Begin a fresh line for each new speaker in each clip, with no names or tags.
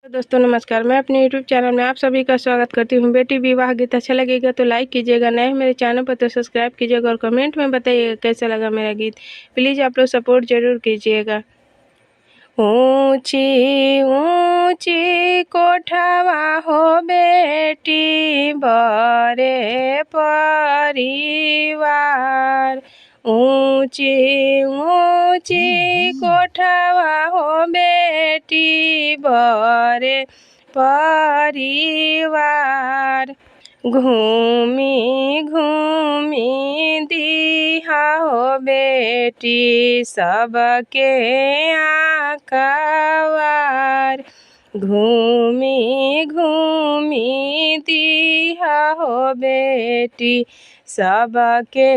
दोस्तों नमस्कार, मैं अपने YouTube चैनल में आप सभी का स्वागत करती हूं। बेटी विवाह गीत अच्छा लगेगा तो लाइक कीजिएगा, नए मेरे चैनल पर तो सब्सक्राइब कीजिएगा और कमेंट में बताइएगा कैसा लगा मेरा गीत। प्लीज़ आप लोग सपोर्ट जरूर कीजिएगा। ऊंची ऊंची कोठवा हो बेटी बड़े परिवार, ऊंची ऊंची कोठवा हो बेटी बड़े परिवार। घूमी घूमी दिहा हो बेटी सबके आकावार, घूमी घूमी दिहा हो बेटी सबके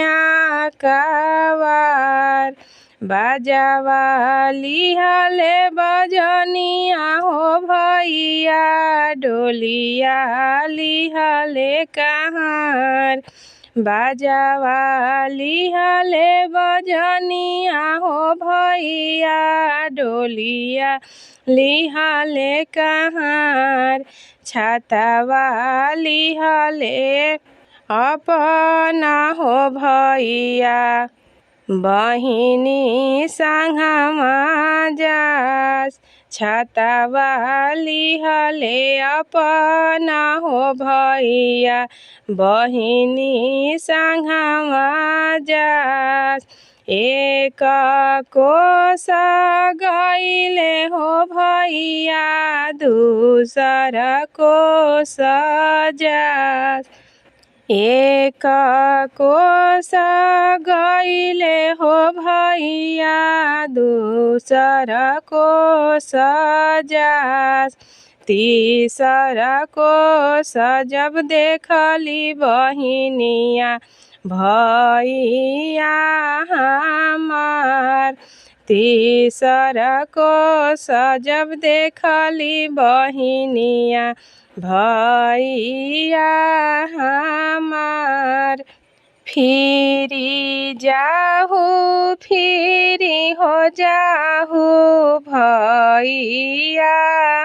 आकावार। बाजावाली हले बजनिया हो भैया डोलिया लिहले कहार, बाजावाली हले बजनिया हो भैया डोलिया लिहले कहार। छातावाली हले अपना हो भैया बहिनी संगमा जास, छातावाली हले अपना हो भैया बहिनी संगमा जास। एक कोस गईले हो भैया दूसर कोस जास, एक कोस गईले हो भैया दूसर कोस जास। तीसर कोस जब देखली बहिनिया भैया हमार, तीसर कोस जब देखली बहिनिया भैया हमार। फिरी जाहू फिरी हो जाहू भैया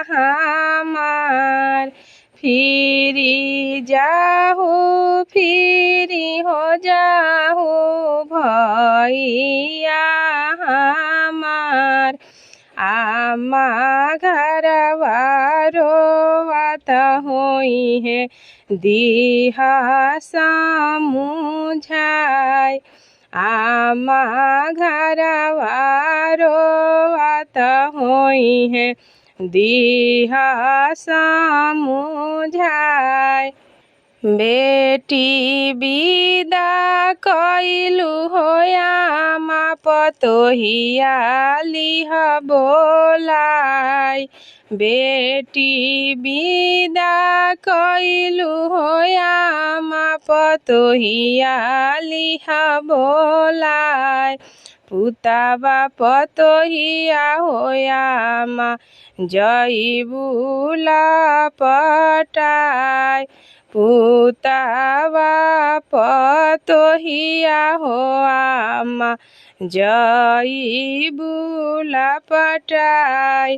हमार, फिरी जाहू फिरी हो जाहू भैया हमार। आमा घरवा रोवत होई है दिहा समुझाय, आमा घरवा रोवत होई है दिहा समुझाय। बेटी विदा कइलू होयामा पतोहिया लिह बोलाई, बेटी विदा कइलू होयामा पतोहिया लिह बोलाई। पुतावा पतोहिया होयामा जइबू लपटाय, पुतावा पतोहिया हो आमा जइबू लपटाय।